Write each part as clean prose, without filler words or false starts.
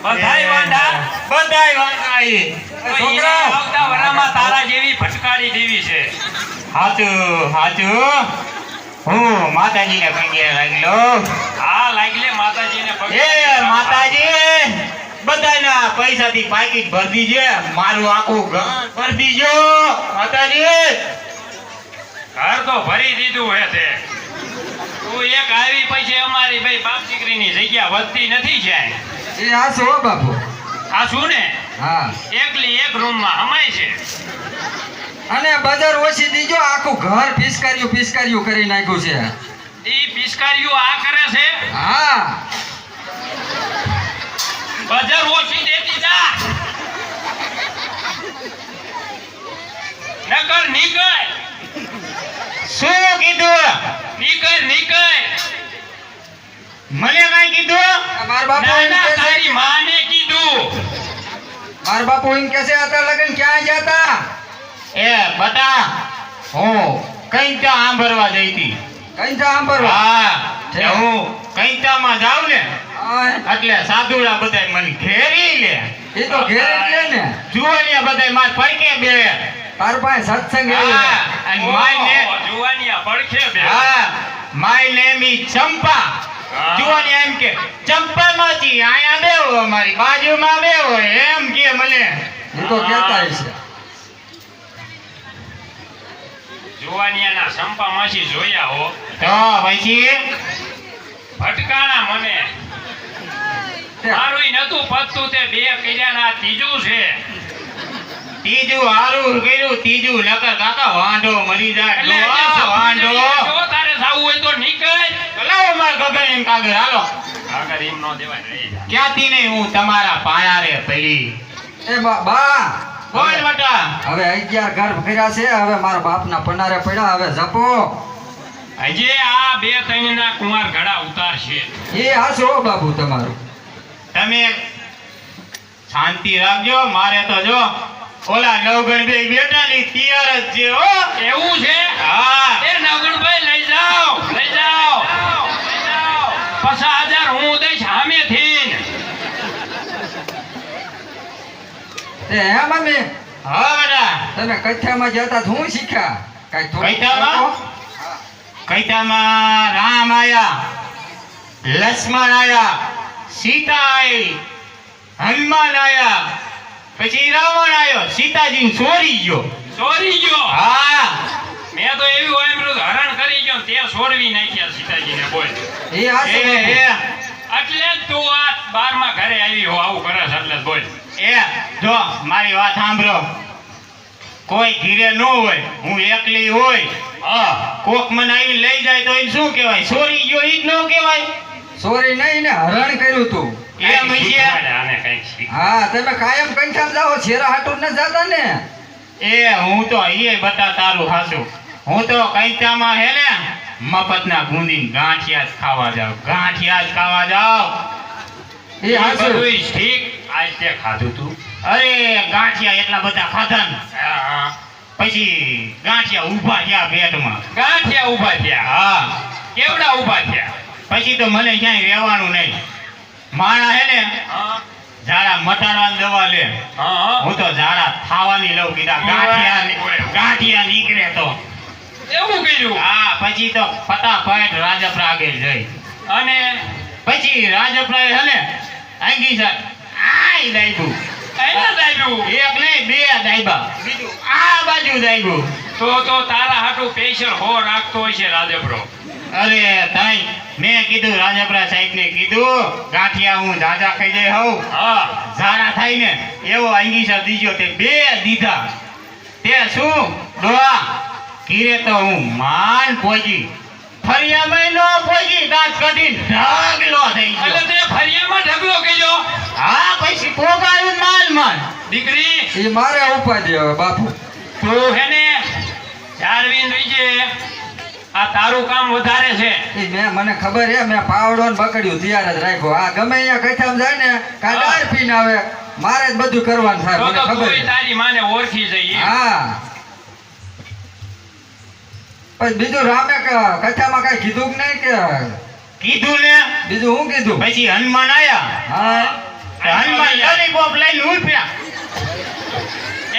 બધાય વાંઢા છોકરા આવતા વરામાં તારા જેવી ફટકારી દેવી છે. હાચું હું માતાજીને પગે લાગલો. હા લાગલે માતાજીને પગે. એ માતાજી બધાના પૈસાથી પાકીટ ભરી દીજે, મારું આખું ઘર ભરી દીજો માતાજી. ઘર તો ભરી દીધું હે તે. તું એક આવી પછી અમારી ભાઈ બાપ દીકરીની જગ્યા વધતી નથી છે. એ આ છો બાપુ. આ શું ને હા એકલી એક રૂમમાં હમાય છે. અને બજાર ઓછી દીજો, આખું ઘર પિસ્કાર્યું કરી નાખ્યું છે. ઈ પિસ્કારીઓ આ કરે છે. હા બજાર ઓછી દેતી જા. નકર નીકળ. શું કીધું? નીકળ. મને કઈ કીધું? માર બાપુ ના એમ ના કહે છે, તારી માને કીધું. માર બાપુ એમ કહે છે આતા લગન ક્યાં જતા? એ બટા હું કઈ ત્યાં આંભરવા જઈ હતી. કઈ જા આંબરવા? હા હું કઈતામાં જાવ ને હા, એટલે સાધુડા બધાય મને ઘેરી લે. એ તો ઘેર જ લે ને. જુવાનિયા બધાય માર પૈકે બે. તાર પાસે સત્સંગ હા, આવ્યો. and my name, ઓહો, જુવાનિયા પડખે બે. my name is ચંપા. હા. જુવાનિયા એમ કે ચંપામાંથી આયા બેવો, અમારી બાજુમાં બેવો એમ કે મને. એ તો કહેતા હશે. જુવાનિયાના સંપા માસી જોયા હો. તો પછી ભટકાણા મને. તે મારુંય નતું પતતું તે બે કર્યા ના ત્રીજું છે. ત્રીજું હારું કર્યું, ત્રીજું નકર કાકા વાંઢો મરી જાય. એટલે આજે ડોહા, વાંઢો. જો તારે જાવું હોય તો નીકળ. લાવો માર ગગન એમ કાગળ હાલો. આગળ એમ નો દેવાય રહી જા. ક્યાંથી નહીં હું તમારા પાયારે પડી. એ બા બોલ બટા. હવે 11 ઘર ફર્યા છે, હવે મારા બાપના પનારે પડ્યા, હવે જપો. હજી આ બે ત્રણ ના કુંવાર ઘડા ઉતારશે. એ હાસો બાપુ તમારું. તમે શાંતિ રાખજો. મારે તો જો ઓલા નવગણ બે બેટાની તૈયાર જ છે હો. એવું છે? હા એ નવગણભાઈ લઈ જાઓ. 50,000 હું દઈશ સામેથી. એ હે મમ્મી, હા બેટા. તમે કથામાં જતા તો હું શીખ્યા? કાઈ થોડું કથામાં? કૈતામાં રામ આયા, લક્ષ્મણ આયા, સીતા આવી, હનુમાન આયા, પછી રાવણ આયો, સીતાજીને ચોરી ગયો. ચોરી ગયો. હા મેં તો એવી વાયમૃત હરણ કરી ગયો તે છોડવી નાખ્યા સીતાજીને. બોલ. એ હાસો એ બાપુ. એટલે જ તું આ 12મા ઘરે આવી હો આવું કરે છે એટલે જ બોલ. એ જો મારી વાત સાંભળો. કોઈ ઘીરે ન હોય, હું એકલી હોય, કોક મને આવી લઈ જાય તો એને શું કહેવાય? ચોરી ગયો ઈ જ ન કહેવાય? સોરી નહીં ને, હરણ કર્યું તું. એમ છે. શીખવાડે આને કંઈક શીખ. હા, તમે કાયમ કંઠામ જાઓ, છેરા હાટું ન જાતા ને. એ હું તો એ બતા તારું હાસું. હું તો કઈતામાં હે ને મફતના ગુંદી ગાંઠિયા જ ખાવા જાવ. એ હાસો. બધુંય ઠીક. આજ તે ખાધું તું. અરે ગાંઠિયા એટલા બધા ખાધા ને હા. પછી ગાંઠિયા ઊભા થયા પેટમાં. ગાંઠિયા ઊભા થયા. હા કેવડા ઊભા થયા? પછી તો મને ક્યાંય રહેવાનું નહીં. માણા હે ને હા. ઝાડા મટાડવાની દવા લે. હા. હું તો ઝાડા થાવાની લઉં કીધા. ગાંઠિયા નીકળે તો. એવું કર્યું. હા પછી તો ફટાફટ રાજપરા આગળ જઈ. અને પછી રાજપરાએ હે ને આંગી સાહેબ આય દાયબુ. એને દાબ્યું. એક નહીં બે દાયબા. બીજું આ બાજુ દાયબુ. તો તારા હાટુ સ્પેશિયલ હો રાખતો હોય છે રાજપરો. અરે તાઈ મેં કીધું રાજપરા સાહેબને કીધું ગાંઠિયા હું જાજા ખાઈ જાય હોઉં. હા. ઝાડા થાય ને એવો અંગીસા દીજો તે બે દીધા. તે શું ડોહા કીરે તો હું માન પહોંચી, ફરિયામાં નો પહોંચી, દાંત કાઢીને ઢગલો થઈ એટલે ગયો. તે ફરિયામાં ઢગલો કર્યો. હા પછી પોગાયું માન. દીકરી એ મારે ઉપાધિ હવે બાપુ. તું હે ને ચારવીન રહીજે. આ તારું કામ વધારે છે. એ મને ખબર હે, મેં પાવડો ને બકડ્યું તૈયાર જ રાખ્યો. આ ગમે અહીંયા કથામાં જાય ને કાડાર પીને આવે, મારે જ બધું કરવાનું થાય, મને તો ખબર તું છે. તારી માને ઓળખી જઈએ. હા. પછી બીજું રામે કથામાં કઈ કીધું કે નહીં? કે કીધું ને બીજું હું કીધું? પછી હનુમાન આયા. હા. હનુમાન લોલીપોપ લઈને ઉભ્યા.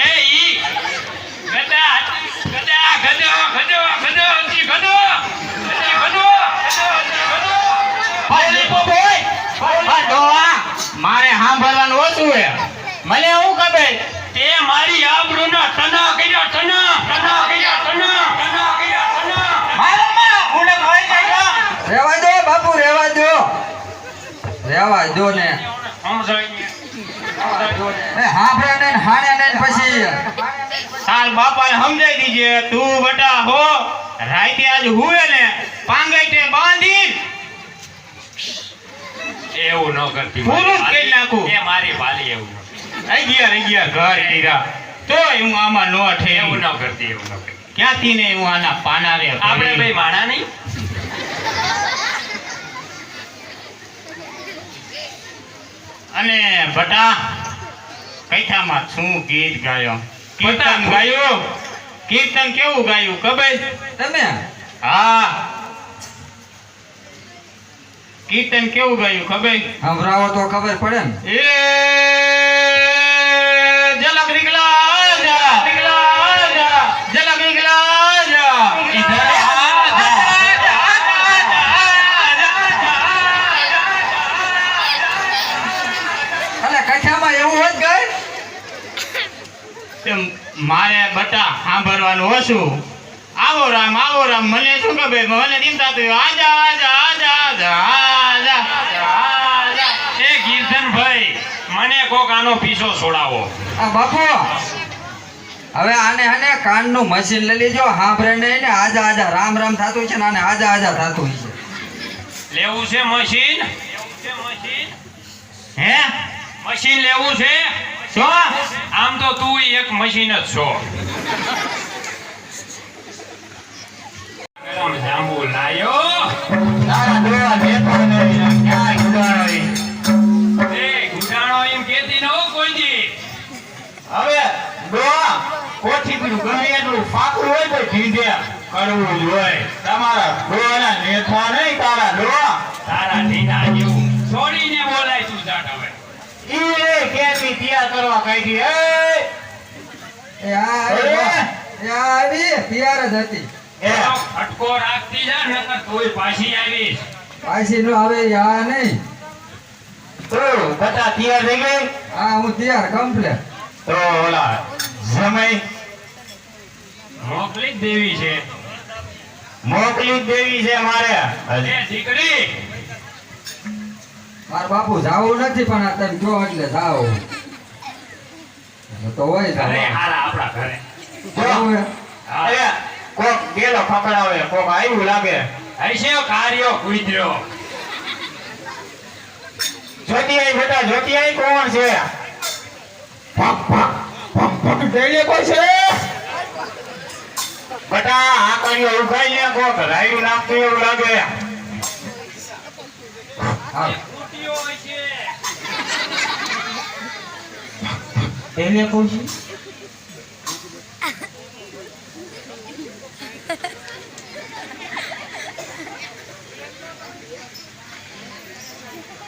એ ઈ ગધા ગધા ગધો ગધો ગધો જી ગધો જી ગધો લોલીપોપ હોય આ ડોહા મારે સાંભળવાનું ઓછું હે. મને હું ખબર તે મારી આબરૂના તના કર્યા તના તના કર્યા તના તના કર્યા તના મારામાં ઉડક હોય જાય. રહેવા દો બાપુ, રહેવા દો, રહેવા દો ને. એ હાંભળે ને હાણે ને પછી તાર બાપાને સમજાઈ દીજે તું બટા હો રાતે આજ હુએ ને પાંગેટે બાંધી એવું ન કરતી પૂરું જ કરી નાખું. એ મારી ભાલી એવું ન રહી ગયા ઘર કર્યા તોય હું આમાં નો એવું ઠેરું. ન કરતી એવું ન કરતી ક્યાંથી ને હું આના પાના રે આપણે ભાઈ માણા નહીં અને બટા કૈઠામાં શું ગીત ગાયો? બટા, કીર્તન ગાયું. કીર્તન કેવું ગાયું ખબર? તમે હા કીર્તન કેવું ગાયું ખબર? સંભળાવો તો ખબર પડે ને. એ ઝલક નિકલા જા ઝલક નિકલા જા ઇધર અલે કથામાં એવું હોત ગઈ. મારે બટા સાંભળવાનું ઓછું. આવો રામ મને શું ખબર? મને એમ થતું આજા આજા આજા આજા આજા આજા. એ ગીરધનભાઈ મને કોક આનો પીછો છોડાવો આ બાપુ હવે આને કાનનું મશીન લઈ લેજો. હાંભળે નહીં ને આજા આજા રામ રામ થાતું છે ને આને આજા આજા થાતું છે. લેવું છે મશીન લેવું છે મશીન હે મશીન લેવું છે શું? આમ તો તું એક મશીન જ છો ગરમ જાંબુ લાયો તારા ડોળા દેતો નહીં ક્યાં ઉડાડો. એ ગુડાણો એમ કેતી ન હો કોઈ દી હવે ડોળા કોઠીપીનું ગમે એટલું ફાકું હોય તો ઢીંઢે કરવું જ હોય. તમારા ડોળાના નેથા નહીં તારા ડોળા. તારા ઢીંડા જેવું છોડીને બોલાય તું જાટ હવે ઈ કેમી તૈયાર કરવા કાઢી. એ આવી તૈયાર જ હતી. એ ફટકો રાખતી જા નકર તોય પાછી આવીશ પાછી નો આવે યા નહીં. તો બટા તૈયાર થઈ ગઈ. હા હું તૈયાર કમ્પ્લેટ. તો ઓલા જમાઈ મોકલી જ દેવી છે મોકલી જ દેવી છે મારે. એ દીકરી મારા બાપુ જાવું નથી પણ આ તમે જો એટલે જાવ તો હોય ઘરે જાવ. હારા આપણા ઘરે જાવું હે? હા અરે કોક ગેલો પકડાવે કોક આવ્યું લાગે. હશે કાર્યો કુદર્યો જોતી આઈ બેટા જોતી આઈ કોણ છે? ડેલે કોઈ છે? બેટા આ કર્યો ઉભાઈ લે કોક રાયું નાખતું એવું લાગે. હા કુટીઓ હશે ડેલે કોઈ છે?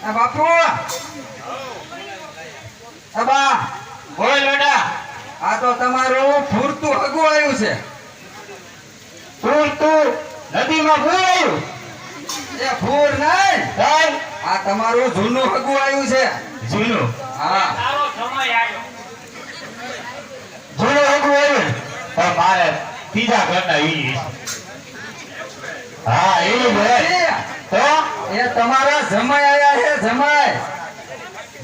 આ બાપુ બા બોલ બેટા. આ તો તમારું ફૂરતું હગું આવ્યું છે. તું નદીમાં ભૂલાયું. એ ફૂર નહીં, ચાલ આ તમારું જૂનું હગું આવ્યું છે. જૂનું હા તારો સમય આવ્યો જૂનું હગું આવ્યું. તો મારે ત્રીજા ઘરના ઈ. હા એવું છે. તો એ તમારા જમાઈ આયા છે. જમાઈ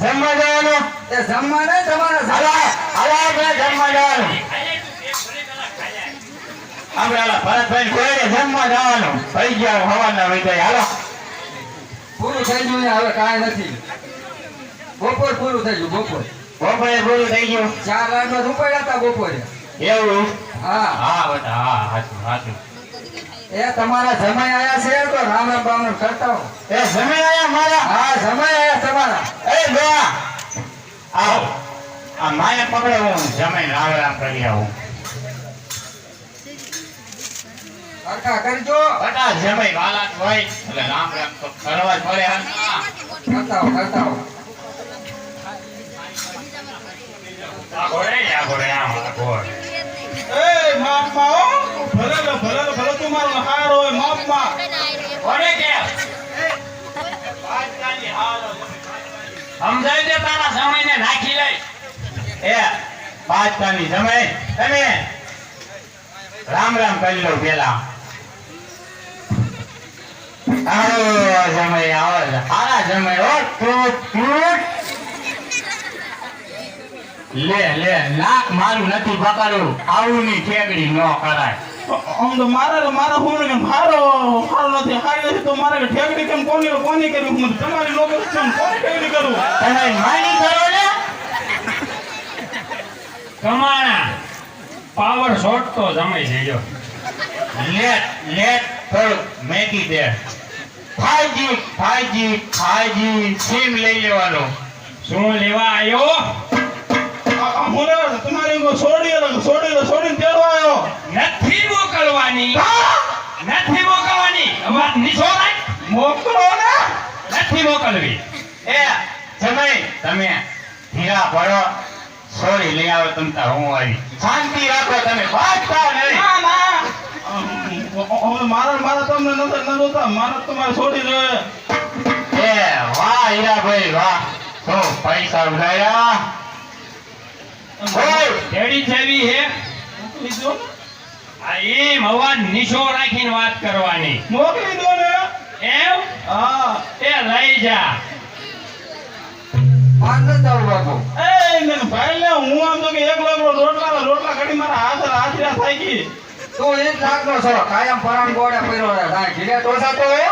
જમવા જવાનું. એ જમવા નહીં તમારા હાલા હાલા આપણે જમવા જવાનું. આપણે હાલા ભરતભાઈ કોઈને જમવા જવાનું. થઈ ગયા હવાના વૈદાય હાલો. પૂરું થઈ ગયું ને હવે કાંઈ નથી. બપોર પૂરું થઈ ગયું. બપોર બપોરે પૂરું થઈ ગયું. 4 વાગ્યા રૂપાયા હતા બપોરે. એવું હા હા બેટા હા હાચું હાચું. એ તમારા જમાઈ આયા છે તો રામ રામ બામ રામ કરતા હો. એ જમી આયા મારા. હા જમાઈ આયા તમારા. એ દોયા આવો. આ માયા પકડે હું જમીન આવે આમ કરી આવું. સરખા કરજો. બટા જમાઈ વાલા હોય એટલે રામ રામ તો કરવા જ પડે. કરતા હો કરતા હો. ઘોડે યા ઘોડે આમ ઘોડ એ માપમાં હો. ભલે તું મારો હાર હોય માપમાં. ઘોડે કે સમજાય દે તારા સમયને નાખી લઈ એ પાછાની સમય તમે રામ રામ કરી લો પેલા આવો સમય આવો સારા સમય હો તૂટ લે નાક મારું નથી પકડવું આવું ની ઠેકડી ન કરાય આમ તો મારા ફોન કેમ હારો નથી હારી નથી તો મારે કે ઠેકડી કેમ કોની કરી હું તમારી લોકો કેમ કોની ઠેકડી કરું. તમે માની કરો ને કમાણા પાવર શોટ તો જમાઈ જજો લેટ થોડુંક મેકી દે ફાઈજી સીમ લઈ લેવાનો શું લેવા આવ્યો હું તમારી છોડીને તેડવા આવ્યો. નથી મોકલવાની અવાજ નીચો રાખ મોકલો ને. નથી મોકલવી એ સમય તમે ધીરા પડો સોરી લઈ આવો તમ તાર હું આવી શાંતિ રાખો તમે ભાગતા નહીં મારા તમને નજર ન જોતા મારા તમારે છોડી જોઈએ. એ વાહ હીરાભાઈ વાહ તો પૈસા ઉડાયા ઓય તેડી જેવી હે મોકલી દો ને. આ એમ અવાજ નીચો રાખીને વાત કરવાની મોકલી દો ને. એમ હા. એ લઈ જા માર ન જાવ બાપુ. એ ભાઈ લે હું આમ તો કે એક રોટલા કાઢી મારા હાથરા થઈ ગઈ. તું એ જ નાખનો છો કાયમ પરાણ ગોળે પર્યો રહે કાંઈ ઘીરે ટોસા તો હે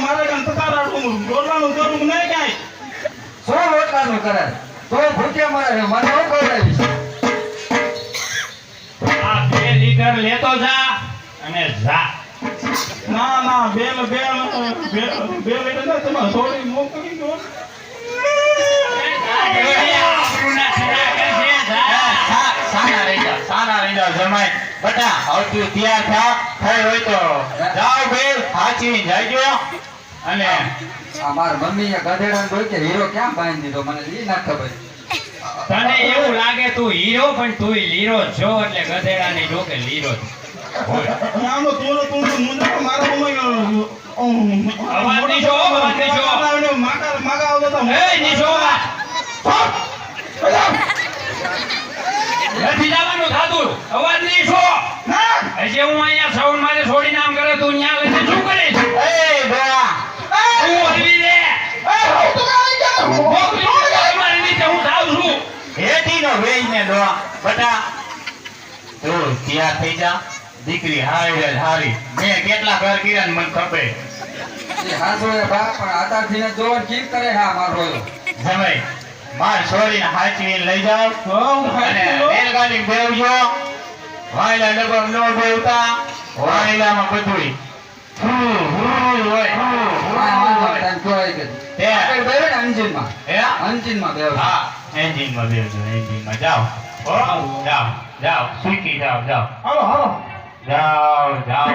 મારે કાન તતા રાડું રોટલાનું કરું નહીં કાંઈ. શું રોટલાનું કરે તો ભૂખે મરે છે મને શું કરાવીશ. આ 2 લીટર લેતો જા અને જા ના બે લીટર ના તમારે છોડી મોકલી દો. આપણુંના ખરા કરશે, જા. સાના રહી જાઓ જમાઈ બટા હવે તું તૈયાર થઈ હોય તો જાઓ ભાઈ સાચી જાજો અને આ મારા મમ્મીએ ગધેડાને જોઈ કે હીરો ક્યાં બાંધી દીધો મને ઈ ના ખબર. તને એવું લાગે તું હીરો પણ તુંય લીરો જ છો એટલે ગધેડાની ડોકે લીરો જ. આનો તું મુંડા મારા અવાજ નીચો, અવાજ નીચો. માગા આવતો તો એ નીચો વાત. નથી જવાનું થાતું અવાજ નીચો. હજી હું અહીંયા સાઉન્ડ મારે છોડીને આમ કરે તું ન્યા લઈને શું કરીશ એ ડોળા તું હલવી દે મોકલી દે મારી નીચે હું થાવ છું હેઠીનો વેઈને ડોળા બટા તું તૈયાર થઈ જા દીકરી હારી મેં કેટલા ઘર કર્યા ને મને ખબર એ હાસો એ બા પણ આતાથી ને જોર કેમ કરે હા મારો જમાઈ માર છોડીને હાચવીને લઈ જાઓ અને રેલગાડી બેવજો વાયલા ડબમ નો બેવતા વાયલામાં બધુંય હોય ટાઈમ જોઈ કે તે આગળ બેહો ને એન્જિનમાં હે એન્જિનમાં બેહો. હા એન્જિનમાં બેવજો એન્જિનમાં જાઓ જાઓ સુખી જાઓ હાલો જાઓ